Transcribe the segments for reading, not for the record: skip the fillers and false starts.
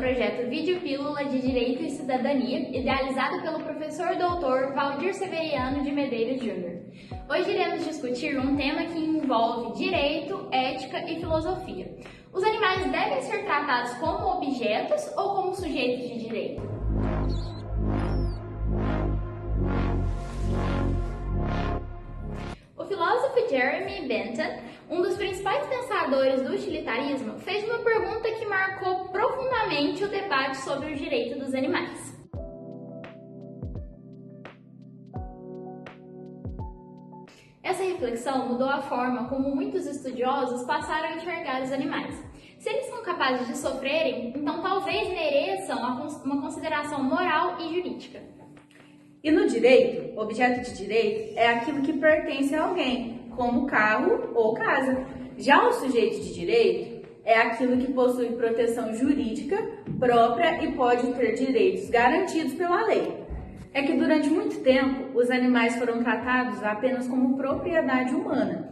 projeto Videopílula de Direito e Cidadania, idealizado pelo professor doutor Valdir Severiano de Medeiros Júnior. Hoje iremos discutir um tema que envolve direito, ética e filosofia. Os animais devem ser tratados como objetos ou como sujeitos de direito? O filósofo Jeremy Bentham, um dos principais pensadores do utilitarismo, fez uma pergunta que marcou profundamente o debate sobre o direito dos animais. Essa reflexão mudou a forma como muitos estudiosos passaram a enxergar os animais. Se eles são capazes de sofrerem, então talvez mereçam uma consideração moral e jurídica. E no direito, objeto de direito é aquilo que pertence a alguém, como carro ou casa. Já o sujeito de direito é aquilo que possui proteção jurídica própria e pode ter direitos garantidos pela lei. É que durante muito tempo os animais foram tratados apenas como propriedade humana.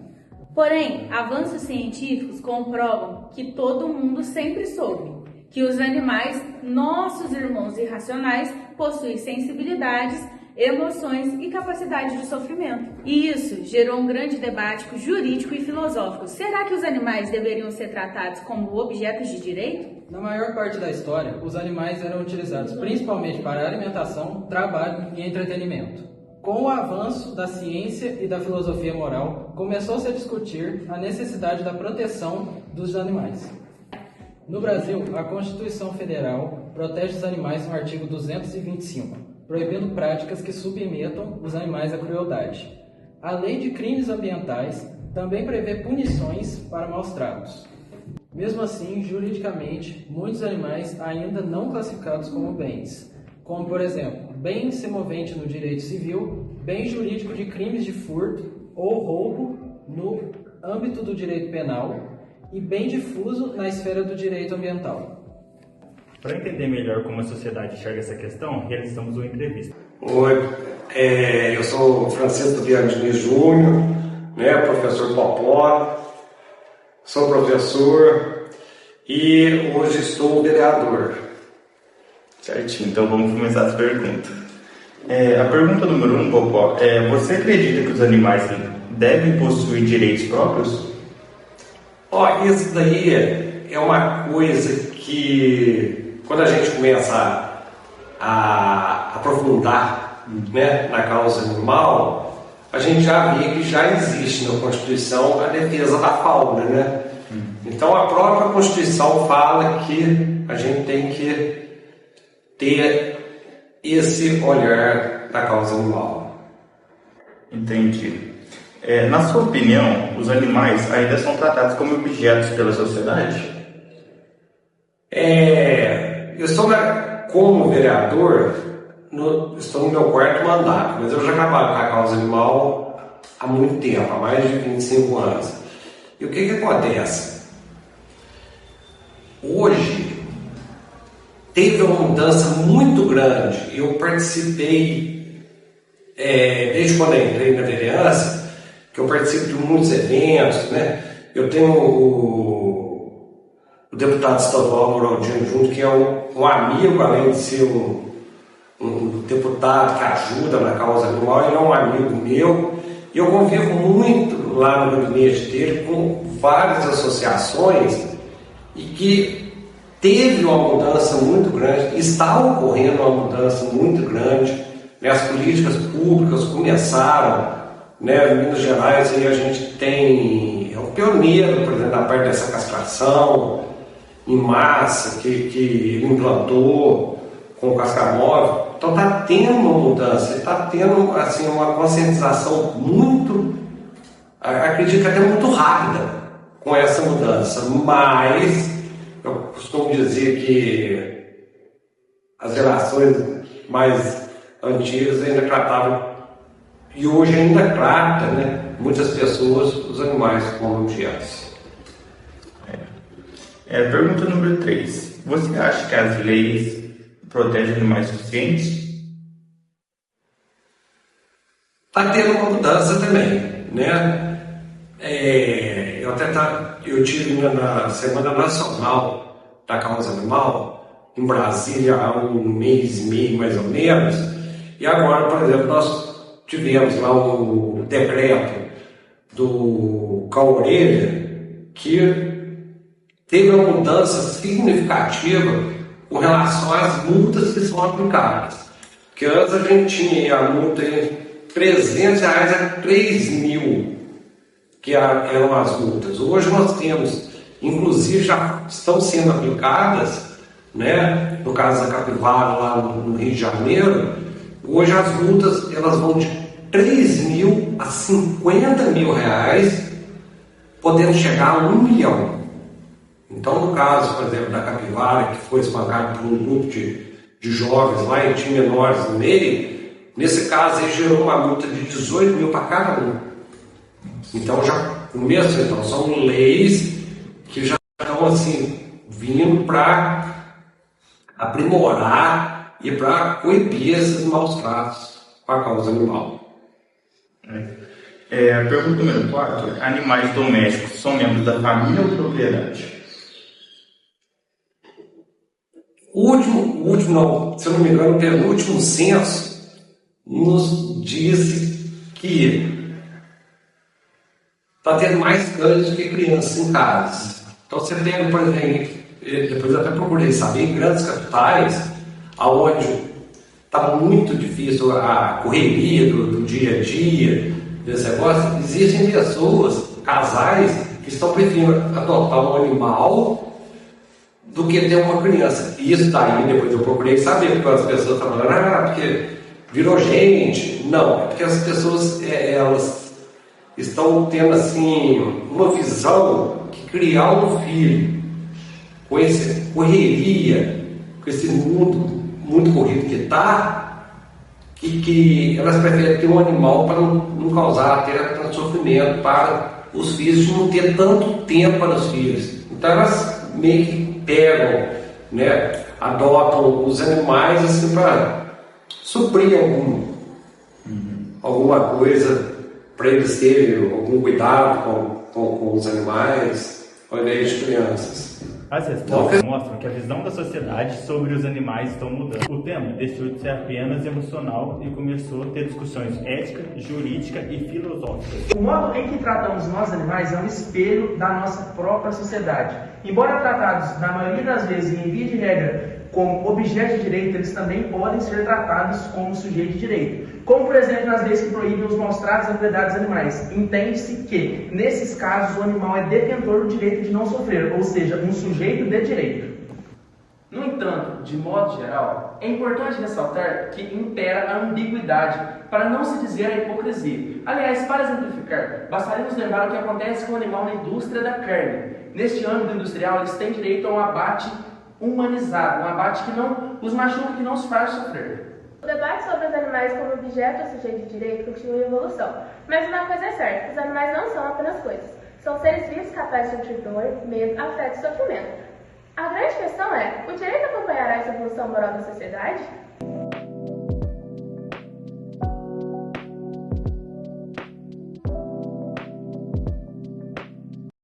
Porém, avanços científicos comprovam que todo mundo sempre soube que os animais, nossos irmãos irracionais, possuem sensibilidades, emoções e capacidade de sofrimento. E isso gerou um grande debate jurídico e filosófico. Será que os animais deveriam ser tratados como objetos de direito? Na maior parte da história, os animais eram utilizados principalmente para alimentação, trabalho e entretenimento. Com o avanço da ciência e da filosofia moral, começou-se a discutir a necessidade da proteção dos animais. No Brasil, a Constituição Federal protege os animais no artigo 225, proibindo práticas que submetam os animais à crueldade. A Lei de Crimes Ambientais também prevê punições para maus-tratos. Mesmo assim, juridicamente, muitos animais ainda não classificados como bens, como, por exemplo, bem semovente no direito civil, bem jurídico de crimes de furto ou roubo no âmbito do direito penal e bem difuso na esfera do direito ambiental. Para entender melhor como a sociedade enxerga essa questão, realizamos uma entrevista. Oi, eu sou Francisco Viana Diniz Júnior, professor Popó, sou professor e hoje estou vereador. Certinho, então vamos começar as perguntas. A pergunta número 1, Popó, você acredita que os animais devem possuir direitos próprios? Isso daí é uma coisa que, quando a gente começa a aprofundar na causa animal, a gente já vê que já existe na Constituição a defesa da fauna, Então a própria Constituição fala que a gente tem que ter esse olhar da causa animal. Entendi. Na sua opinião, os animais ainda são tratados como objetos pela sociedade? Eu sou, como vereador, estou no meu quarto mandato, mas eu já trabalho com a causa animal há muito tempo, há mais de 25 anos. E o que acontece? Hoje, teve uma mudança muito grande. Eu participei, desde quando eu entrei na vereança, que eu participo de muitos eventos, Eu tenho o deputado estadual Moraldinho junto, que é um amigo, além de ser um deputado que ajuda na causa animal, ele é um amigo meu. E eu convivo muito lá no gabinete dele com várias associações e que teve uma mudança muito grande, está ocorrendo uma mudança muito grande. As políticas públicas começaram, em Minas Gerais aí a gente é o pioneiro, por exemplo, na parte dessa castração em massa que ele implantou com o cascamóvel. Então está tendo uma mudança, está tendo assim, uma conscientização muito, acredito que até muito rápida com essa mudança, mas eu costumo dizer que as gerações mais antigas ainda tratavam, e hoje ainda trata, muitas pessoas, os animais como objetos. Pergunta número 3. Você acha que as leis protegem animais suficientes? Está tendo uma mudança também, Eu tive na Semana Nacional da Causa Animal em Brasília há um mês e meio, mais ou menos, e agora, por exemplo, nós tivemos lá o decreto do Cão Orelha, que teve uma mudança significativa com relação às multas que são aplicadas. Porque antes a gente tinha a multa de R$300 a 3.000, que eram as multas. Hoje nós temos, inclusive já estão sendo aplicadas, né? No caso da Capivara, lá no Rio de Janeiro, hoje as multas elas vão de R$3.000 a R$50.000, podendo chegar a R$1 milhão. Então, no caso, por exemplo, da Capivara, que foi espancado por um grupo de jovens lá e tinha menores no meio, nesse caso ele gerou uma multa de R$18.000 para cada um. Então, já começa, então, são leis que já estão assim, vindo para aprimorar e para coibir esses maus tratos com a causa animal. Pergunta número 4. Animais domésticos são membros da família ou propriedade? O último não, se eu não me engano, o penúltimo censo nos disse que está tendo mais cães do que crianças em casa. Então você tem, por exemplo, depois eu até procurei saber, em grandes capitais, aonde está muito difícil a correria do dia a dia, desse negócio, existem pessoas, casais, que estão preferindo adotar um animal do que ter uma criança. E isso daí, depois eu procurei saber, porque as pessoas estão falando, porque virou gente. Não, é porque as pessoas, elas estão tendo, assim, uma visão que criar um filho com essa correria, com esse mundo muito corrido que está, que elas preferem ter um animal para não causar até tanto sofrimento para os filhos, não ter tanto tempo para os filhos. Então elas meio que pegam, né, adotam os animais assim para suprir alguma coisa, para eles terem algum cuidado com os animais, ao invés de crianças. As respostas mostram que a visão da sociedade sobre os animais estão mudando. O tema deixou de ser apenas emocional e começou a ter discussões éticas, jurídicas e filosóficas. O modo em que tratamos nós animais é um espelho da nossa própria sociedade. Embora tratados, na maioria das vezes, em via de regra, como objeto de direito, eles também podem ser tratados como sujeito de direito. Como, por exemplo, nas leis que proíbem os maus tratos e crueldades dos animais. Entende-se que, nesses casos, o animal é detentor do direito de não sofrer, ou seja, um sujeito de direito. No entanto, de modo geral, é importante ressaltar que impera a ambiguidade, para não se dizer a hipocrisia. Aliás, para exemplificar, bastaria nos lembrar o que acontece com o animal na indústria da carne. Neste âmbito industrial, eles têm direito a um abate humanizado, um abate que não os machuca, que não os faz sofrer. O debate sobre os animais como objeto ou sujeito de direito continua em evolução. Mas uma coisa é certa, os animais não são apenas coisas. São seres vivos capazes de sentir dor, medo, afeto e sofrimento. A grande questão é, o direito acompanhará essa evolução moral da sociedade?